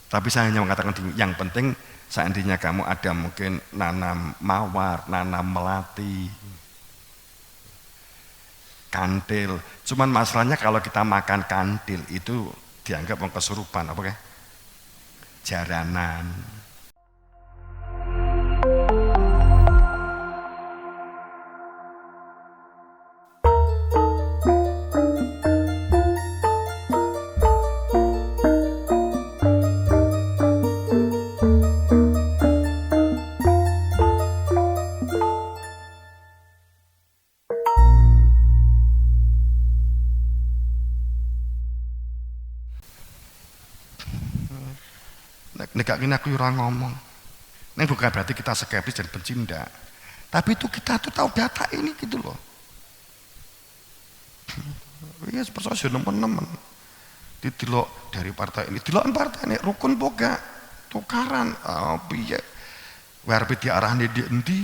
Tapi saya hanya mengatakan yang penting seandainya kamu ada mungkin nanam mawar, nanam melati, kantil. Cuman masalahnya kalau kita makan kantil itu dianggap kesurupan, apa kayak jaranan. Nek ini aku ora ngomong. Ini bukan berarti kita skeptis dan benci enggak. Tapi itu kita tuh tahu data ini gitu loh. Iya seperti teman-teman. Didelok dari partai ini, didelok partai ini rukun boga tukaran. Oh piye? Warpe diarahne di endi?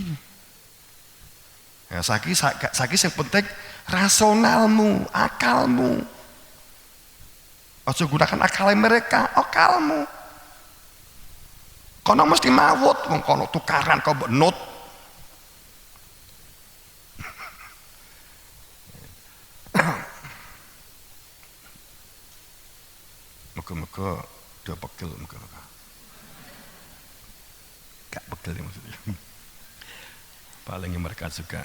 Ya saiki sing penting rasionalmu, akalmu. Aja gunakan akalnya mereka, akalmu. Kono mesti mawut, wong kono tukaran kok mbok nut. Muga-muga dia pegel muga-muga. Gak pegel ya maksudnya. Paling mereka juga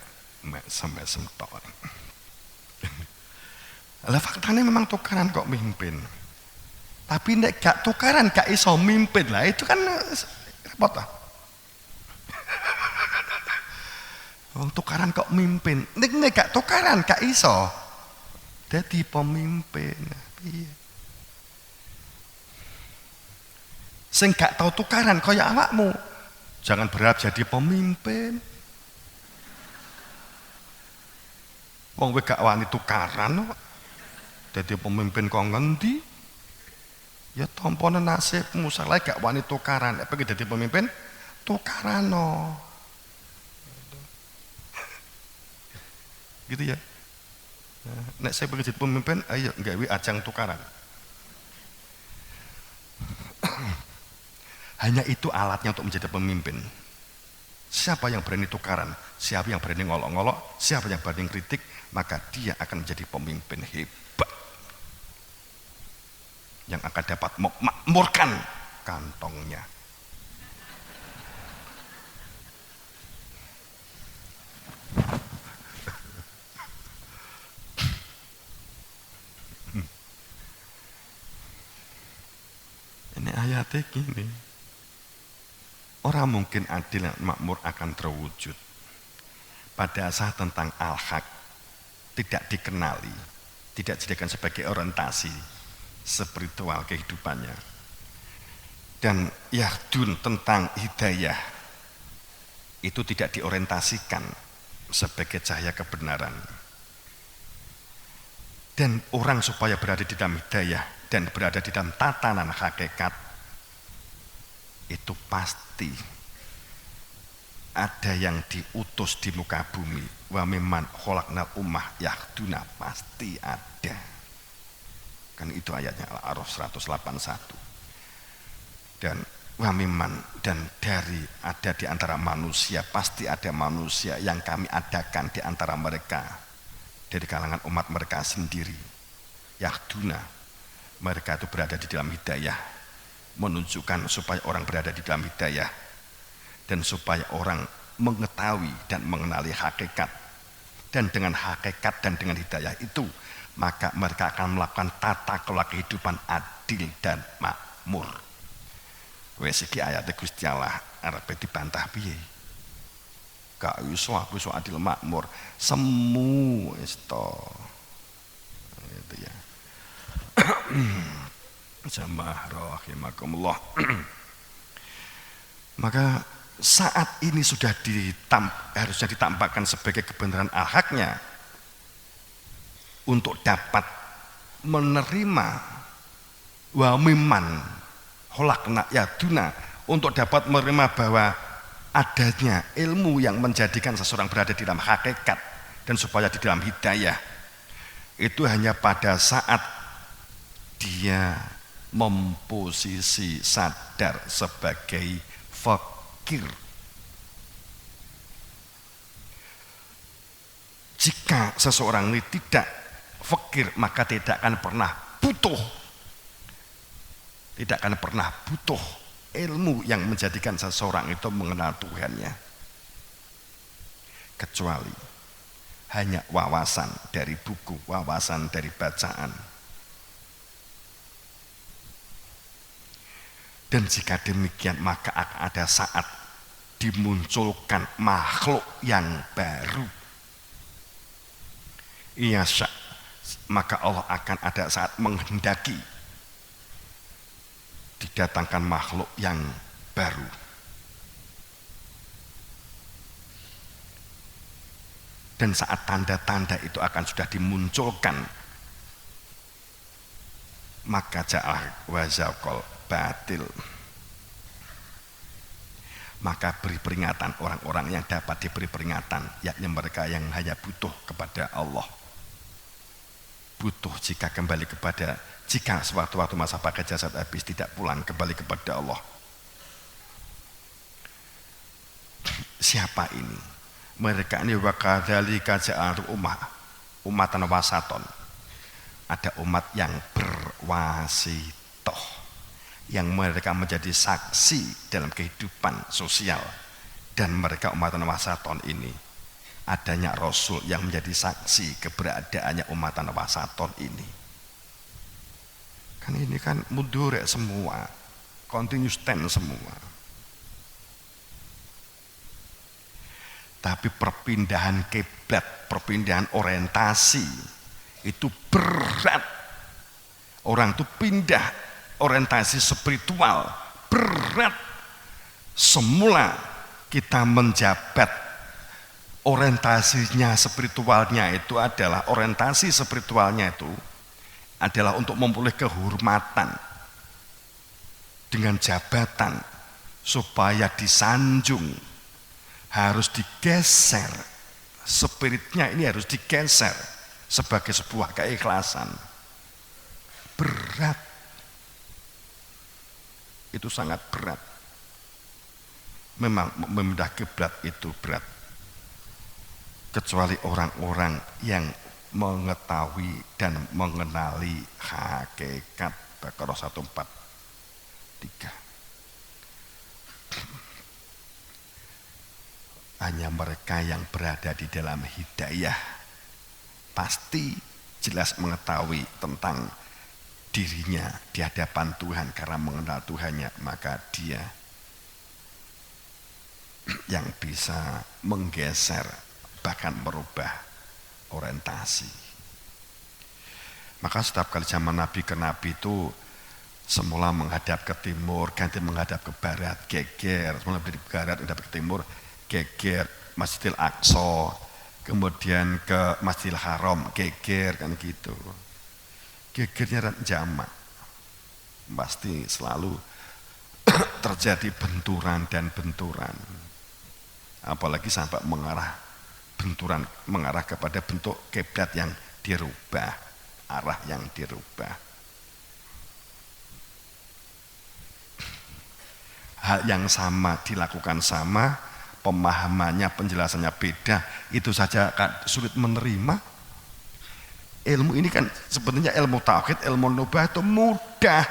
sampai semtok. Lah faktanya memang tukaran kok mimpin. Tapi nek gak tukaran gak iso mimpin lah itu kan repot lah. Wong tukaran kok mimpin. Nek gak tukaran gak iso dadi pemimpin. Piye? Sing gak tau tukaran kaya awakmu. Jangan berharap jadi pemimpin. Wong kowe gak wani tukaran dadi pemimpin kok ngendi? Ya tampone nasibmu, salah gak wani tukaran. Apa dadi pemimpin? Tukarano. Gitu ya. Nek saya pengen jadi pemimpin, ayo nggawe ajang tukaran. Hanya itu alatnya untuk menjadi pemimpin. Siapa yang berani tukaran, siapa yang berani ngolok-ngolok, siapa yang berani kritik, maka dia akan menjadi pemimpin hebat. Yang akan dapat memakmurkan kantongnya. Ini ayatnya gini. Orang mungkin adil dan makmur akan terwujud pada saat tentang al-haq tidak dikenali, tidak dijadikan sebagai orientasi spiritual kehidupannya, dan yahdun tentang hidayah itu tidak diorientasikan sebagai cahaya kebenaran. Dan orang supaya berada di dalam hidayah dan berada di dalam tatanan hakikat itu pasti ada yang diutus di muka bumi. Wa mimman khalaqnal ummah yahduna, pasti ada. Kan itu ayatnya Al-A'raf 181. Dan wa mimman, dan dari ada di antara manusia, pasti ada manusia yang kami adakan di antara mereka dari kalangan umat mereka sendiri. Yahduna, mereka itu berada di dalam hidayah, menunjukkan supaya orang berada di dalam hidayah dan supaya orang mengetahui dan mengenali hakikat. Dan dengan hakikat dan dengan hidayah itu maka mereka akan melakukan tata kelola kehidupan adil dan makmur. Wes iki ayat Gusti Allah arep dibantah piye? Gak iso aku iso adil makmur, semu wis to. Itu ya. Jamaah rahimakumullah. Maka saat ini sudah harusnya ditampakkan sebagai kebenaran al-haqnya untuk dapat menerima wa mimman khalaqna yaduna, untuk dapat menerima bahwa adanya ilmu yang menjadikan seseorang berada di dalam hakikat dan supaya di dalam hidayah itu hanya pada saat dia memposisi sadar sebagai fakir. Jika seseorang ini tidak fakir, maka tidak akan pernah butuh. Tidak akan pernah butuh ilmu yang menjadikan seseorang itu mengenal Tuhannya. Kecuali hanya wawasan dari buku, wawasan dari bacaan. Dan jika demikian, maka akan ada saat dimunculkan makhluk yang baru. Iya, maka Allah akan ada saat menghendaki didatangkan makhluk yang baru. Dan saat tanda-tanda itu akan sudah dimunculkan, maka ja'ah wa zaqal batil. Maka beri peringatan orang-orang yang dapat diberi peringatan, yakni mereka yang hanya butuh kepada Allah. Butuh jika kembali kepada, jika sewaktu-waktu masa pakai jasad habis tidak pulang kembali kepada Allah. Siapa ini? Mereka ini wakadzalika ja'alna ummatan wasaton. Ada umat yang berwasitoh, yang mereka menjadi saksi dalam kehidupan sosial. Dan mereka umatan wasaton ini, adanya Rasul yang menjadi saksi keberadaannya umatan wasaton ini. Kan ini kan mundur semua, continuous tense semua. Tapi perpindahan kiblat, perpindahan orientasi itu berat. Orang itu pindah orientasi spiritual, berat. Semula kita menjabat orientasinya spiritualnya itu adalah, orientasi spiritualnya itu adalah untuk memperoleh kehormatan dengan jabatan supaya disanjung. Harus digeser, spiritnya ini harus digeser sebagai sebuah keikhlasan. Berat, itu sangat berat. Memang memindah kiblat itu berat, kecuali orang-orang yang mengetahui dan mengenali hakikat. Baqarah 143. Hanya mereka yang berada di dalam hidayah pasti jelas mengetahui tentang dirinya di hadapan Tuhan karena mengenal Tuhannya, maka dia yang bisa menggeser bahkan merubah orientasi. Maka setiap kali zaman Nabi ke Nabi itu semula menghadap ke timur, ganti menghadap ke barat, geger, semula dari barat menghadap ke timur, geger Masjidil Aqsa, kemudian ke Masjidil Haram, geger, kan gitu. Gegernya jamak, pasti selalu terjadi benturan dan benturan. Apalagi sampai mengarah benturan, mengarah kepada bentuk kiblat yang dirubah, arah yang dirubah. Hal yang sama dilakukan sama, pemahamannya, penjelasannya beda, itu saja kan sulit menerima. Ilmu ini kan sebenarnya ilmu tauhid, ilmu nubah itu mudah.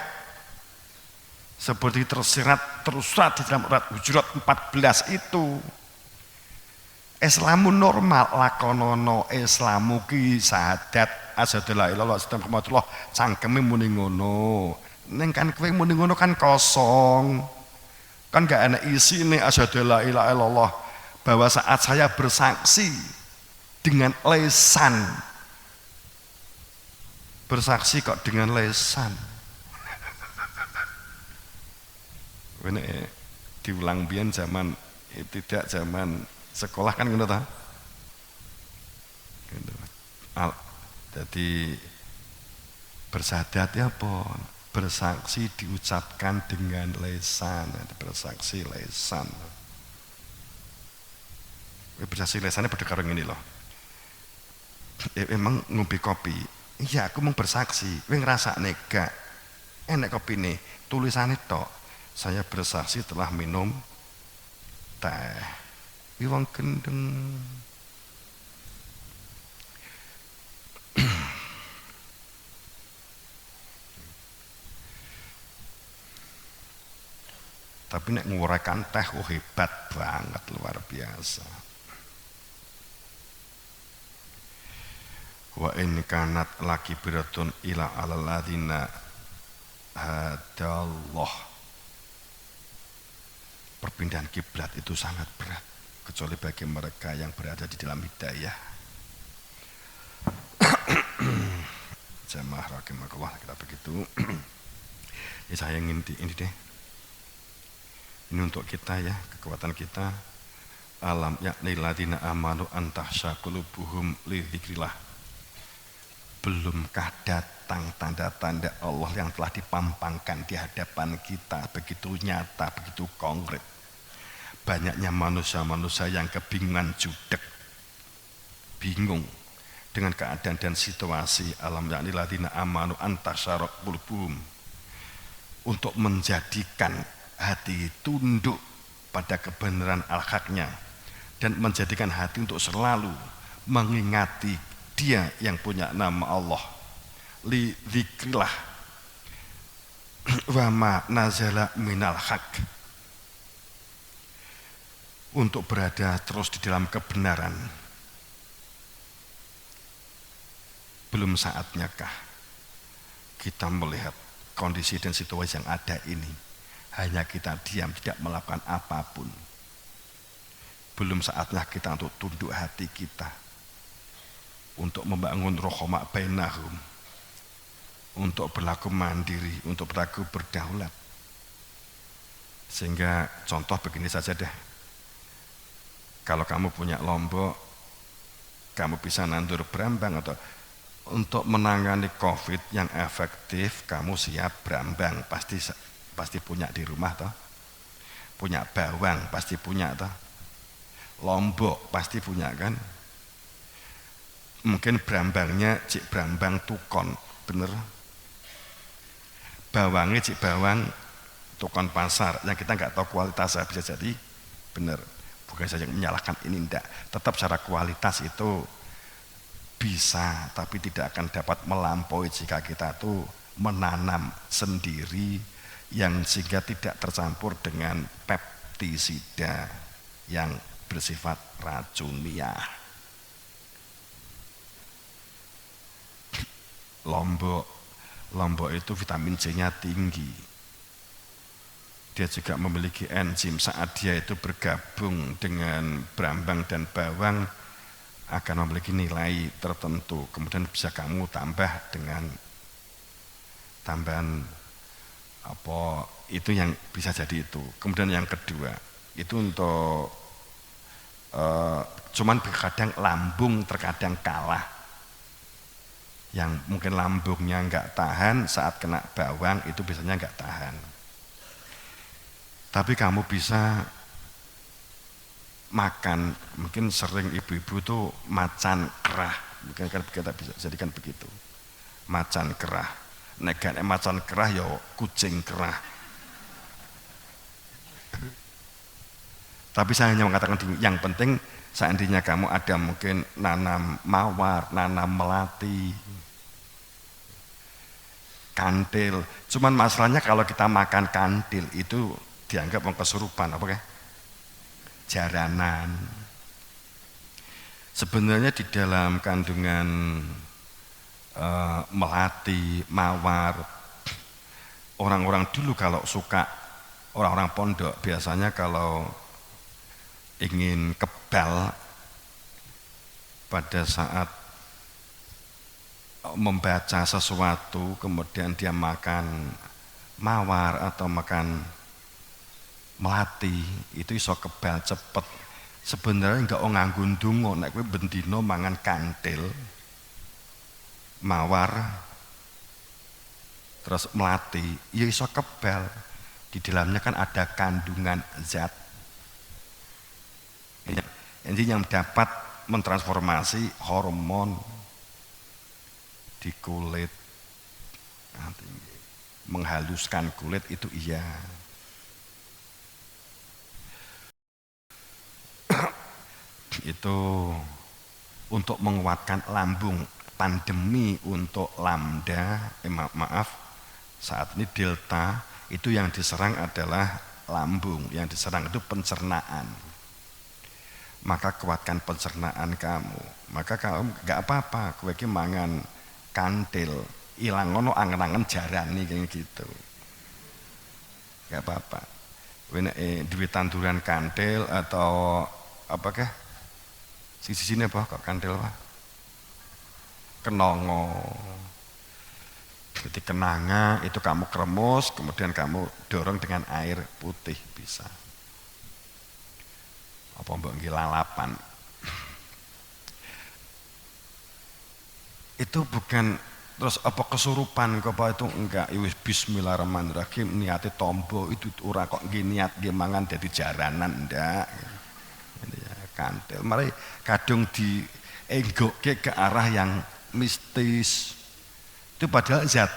Seperti tersirat di dalam surat Hujurat 14 itu. Islamu normal, lakonono Islamu ki sahadat asyhadu la ilaha illallah cangkeme muni ngono. Ning kan kowe muni ngono kan kosong. Kan gak ada isi nih asyhadu la ilaha illallah, bahwa saat saya bersaksi dengan lesan, bersaksi kok dengan lesan. Ini diulang biyen zaman tidak zaman sekolah kan ngono ta. Jadi bersahadat ya pon, bersaksi diucapkan dengan lesan, bersaksi lesan. Bersaksi lesannya pada karo ngene loh. Emang ngombe kopi, iya aku mau bersaksi, kowe ngrasakne gak? enek kopine, tulisannya tok. Saya bersaksi telah minum teh. Iwang gendeng. Tapi nek nguraikan teh hebat banget, luar biasa. Wa in kanat laki biratun ila alal ladzina hadallah. Perpindahan kiblat itu sangat berat, kecuali bagi mereka yang berada di dalam hidayah. Jamaah rahimakumullah, kita begitu. Ya saya ingin ini deh. Ini untuk kita ya, kekuatan kita. Alam yakni ladina amanu antahsya qulubuhum li dzikrillah. Belumkah datang tanda-tanda Allah yang telah dipampangkan di hadapan kita begitu nyata, begitu konkret. Banyaknya manusia-manusia yang kebingungan judek, bingung dengan keadaan dan situasi. Alam yakni ladina amanu antahsya qulubuhum, untuk menjadikan hati tunduk pada kebenaran al-haknya dan menjadikan hati untuk selalu mengingati Dia yang punya nama Allah. Li dzikrillah wa ma nazala minal haq, untuk berada terus di dalam kebenaran. Belum saatnyakah kita melihat kondisi dan situasi yang ada ini hanya kita diam, tidak melakukan apapun? Belum saatnya kita untuk tunduk hati kita, untuk membangun rohma bainahum, untuk berlaku mandiri, untuk berlaku berdaulat. Sehingga contoh begini saja deh, kalau kamu punya lombok, kamu bisa nandur berambang, atau untuk menangani COVID yang efektif, kamu siap berambang, pasti punya di rumah toh, punya bawang pasti punya toh, lombok pasti punya kan. Mungkin berambangnya cik berambang tukon, bener, bawangnya cik bawang tukon pasar yang kita nggak tahu kualitasnya, bisa jadi bener. Bukan saja menyalahkan ini, enggak, tetap secara kualitas itu bisa, tapi tidak akan dapat melampaui jika kita tuh menanam sendiri yang sehingga tidak tercampur dengan peptisida yang bersifat racuniah. Lombok itu vitamin C-nya tinggi. Dia juga memiliki enzim, saat dia itu bergabung dengan berambang dan bawang akan memiliki nilai tertentu. Kemudian bisa kamu tambah dengan tambahan apa itu yang bisa jadi itu. Kemudian yang kedua itu untuk cuman kadang lambung terkadang kalah, yang mungkin lambungnya nggak tahan saat kena bawang itu biasanya nggak tahan. Tapi kamu bisa makan, mungkin sering ibu-ibu tuh macan kerah, mungkin kan kita bisa jadikan begitu, macan kerah. Negan macan kerah ya kucing kerah. Tapi saya hanya mengatakan yang penting seandainya kamu ada mungkin nanam mawar, nanam melati, kantil. Cuman masalahnya kalau kita makan kantil itu dianggap kesurupan, apa kayak jaranan. Sebenarnya di dalam kandungan melati, mawar, orang-orang dulu kalau suka, orang-orang pondok biasanya kalau ingin kebal pada saat membaca sesuatu kemudian dia makan mawar atau makan melati, itu iso kebal cepet. Sebenarnya enggak nganggo ndonga, nek kowe bendina mangan kantil, mawar terus melati, ya iso kebal. Di dalamnya kan ada kandungan zat yang dapat mentransformasi hormon di kulit. menghaluskan kulit itu iya. Itu untuk menguatkan lambung, pandemi untuk lambda, maaf, saat ini delta, itu yang diserang adalah lambung, yang diserang itu pencernaan. Maka kuatkan pencernaan kamu, maka kamu gak apa-apa, kowe iki mangan kantil, ilang ngono angen-angen jarani kayak gitu. Gak apa-apa. Kowe nek duwe tanduran kantil atau apakah sisi-sini apa kok kantil apa? Kenongo. Jadi kenanga itu kamu kremus, kemudian kamu dorong dengan air putih bisa. Apa mbok nggih lalapan. Itu bukan terus apa kesurupan kok apa itu enggak, wis bismillahirrahmanirrahim niate tombo itu ora kok nggih niat nggih mangan dadi jaranan ndak. Ya, kantil. Mari kadung di enggokke ke arah yang mistis. Itu padahal zat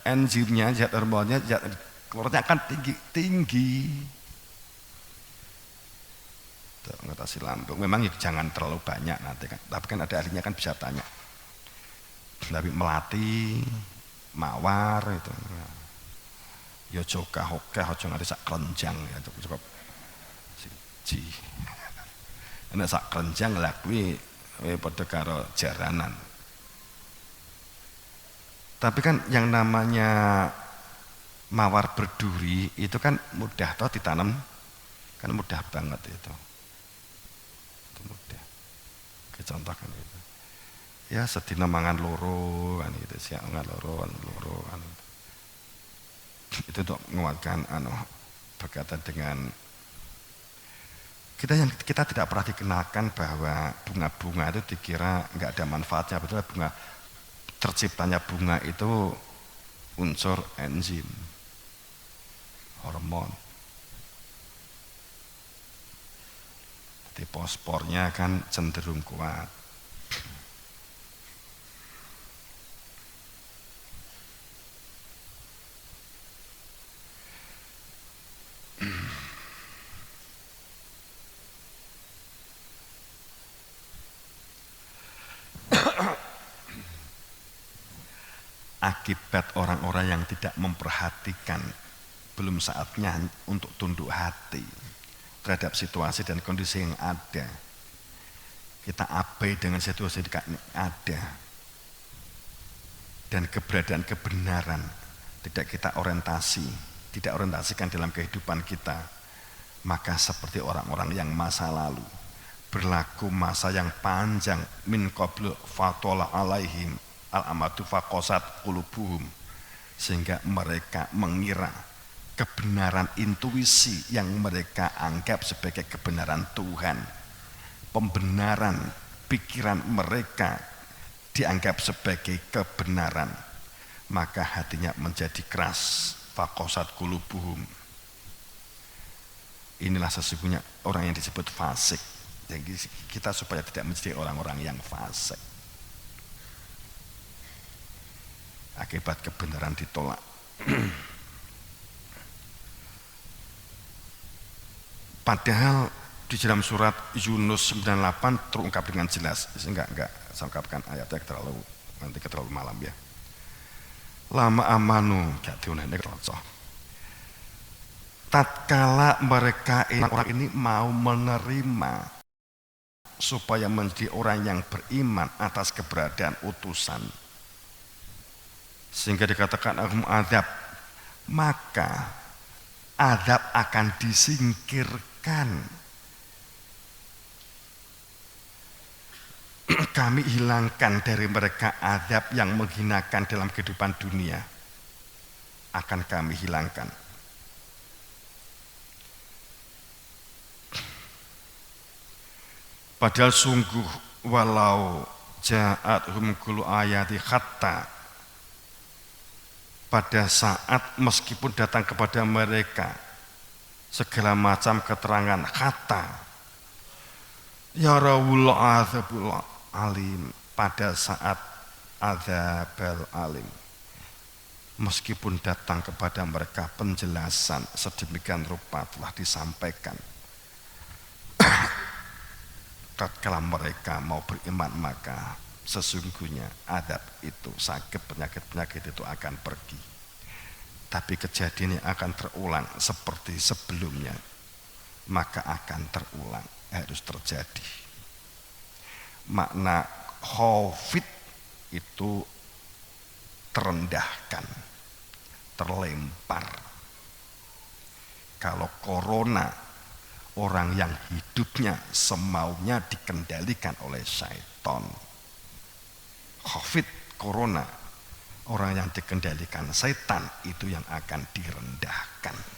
enzimnya, zat hormonnya, zat keluarnya akan tinggi. Ngatasi lambung memang ya jangan terlalu banyak nanti kan, tapi kan ada ahlinya kan bisa tanya. Tapi melati mawar itu ya joka hoke aja nganti sak kerenjang ya cukup siji nek sak kerenjang lah kuwi padha karo jaranan. Tapi kan yang namanya mawar berduri itu kan mudah toh ditanam, kan mudah banget itu mudah. Contohkan itu. Ya sedina mangan loro kan gitu, siang mangan loro kan. Itu untuk menguatkan berkaitan dengan kita tidak pernah dikenalkan bahwa bunga-bunga itu dikira nggak ada manfaatnya. Betul, bunga terciptanya bunga itu unsur enzim, hormon. Jadi fosfornya kan cenderung kuat. Akibat orang-orang yang tidak memperhatikan, belum saatnya untuk tunduk hati terhadap situasi dan kondisi yang ada. Kita abai dengan situasi yang ada dan keberadaan kebenaran tidak kita tidak orientasikan dalam kehidupan kita, maka seperti orang-orang yang masa lalu berlaku masa yang panjang, min qablu fatola alaihim al-amatu faqosat qulubuhum, sehingga mereka mengira kebenaran intuisi yang mereka anggap sebagai kebenaran Tuhan, pembenaran pikiran mereka dianggap sebagai kebenaran, maka hatinya menjadi keras, faqosat qulubuhum. Inilah sesungguhnya orang yang disebut fasik. Jadi kita supaya tidak menjadi orang-orang yang fasik akibat kebenaran ditolak. Padahal di dalam surat Yunus 98 terungkap dengan jelas. Enggak saya ungkapkan ayatnya nanti terlalu malam ya. Lama amanu gak diunene kroco. Tatkala mereka orang ini mau menerima supaya menjadi orang yang beriman atas keberadaan utusan, sehingga dikatakan ahum adab, maka adab akan disingkirkan. Kami hilangkan dari mereka adab yang menghinakan dalam kehidupan dunia, akan kami hilangkan. Padahal sungguh walau ja'athum kullu ayati hatta, pada saat meskipun datang kepada mereka segala macam keterangan hatta yarawul azabul alim, pada saat azabul alim Meskipun datang kepada mereka penjelasan sedemikian rupa telah disampaikan, tatkala mereka mau beriman maka sesungguhnya adab itu, sakit, penyakit-penyakit itu akan pergi. Tapi kejadian yang akan terulang seperti sebelumnya, maka akan terulang, harus terjadi. Makna khafid itu terendahkan, terlempar. Kalau corona, orang yang hidupnya semaunya dikendalikan oleh syaitan. Khafid corona, orang yang dikendalikan setan, itu yang akan direndahkan.